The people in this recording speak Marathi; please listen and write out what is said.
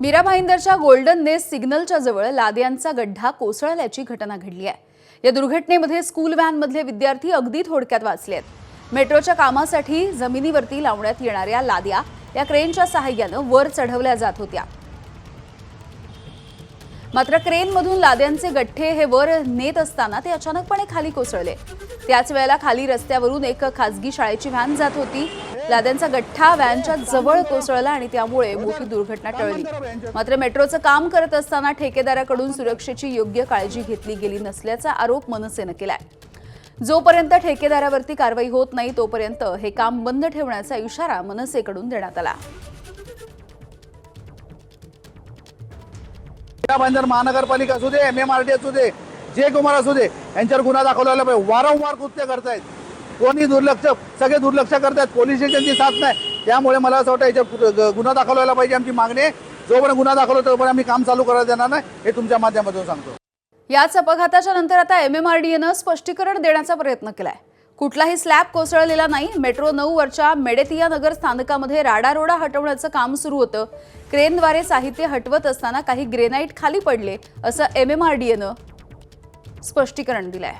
मीरा भाईंदरच्या गोल्डन नेस्ट सिग्नलच्या जवळ लाद्यांचा गड्ढा कोसळल्याची घटना घडली आहे। या दुर्घटनेमध्ये स्कूल व्हॅन मधले विद्यार्थी अगदी थोडक्यात वाचले आहेत। मेट्रोच्या कामासाठी जमिनीवरती लावण्यात येणाऱ्या लाद्या या क्रेनच्या सहाय्याने वर चढवल्या जात होत्या। मात्र क्रेनमधून लाद्यांचे गठ्ठे हे वर नेत असताना ते अचानकपणे खाली कोसळले। त्याच वेळेला खाली रस्त्यावरून एक खासगी शाळेची व्हॅन जात होती। लाद्यांचा गठ्ठा व्हॅनच्या जवळ कोसळला आणि त्यामुळे मोठी दुर्घटना टळली। मात्र मेट्रोचं काम करत असताना ठेकेदाराकडून सुरक्षेची योग्य काळजी घेतली गेली नसल्याचा आरोप मनसेने केलाय। जोपर्यंत ठेकेदारावरती कारवाई होत नाही तोपर्यंत हे काम बंद ठेवण्याचा इशारा मनसेकडून देण्यात आला। मीरा भाईंदर महानगरपालिका असू दे, MMRD असू दे, जे कुमार असू दे, यांच्यावर गुन्हा दाखवला पाहिजे। वारंवार कृत्य करतायत, कोणी दुर्लक्ष, सगळे दुर्लक्ष करतायत, पोलीस स्टेशनची साथ नाही। त्यामुळे मला असं वाटतं याच्यावर गुन्हा दाखवला पाहिजे। आमची मागणी आहे, जोपर्यंत गुन्हा दाखवला तोपर्यंत आम्ही काम चालू करायला देणार नाही, हे तुमच्या माध्यमातून सांगतो। याच अपघाताच्या नंतर आता MMRDनं स्पष्टीकरण देण्याचा प्रयत्न केलाय। कुठलाही स्लॅब कोसळलेला नाही। मेट्रो 9 वरच्या मेडेतिया नगर स्थानकामध्ये राडारोडा हटवण्याचं काम सुरू होतं। क्रेनद्वारे साहित्य हटवत असताना काही ग्रेनाइट खाली पडले असं MMRDनं स्पष्टीकरण दिलंय।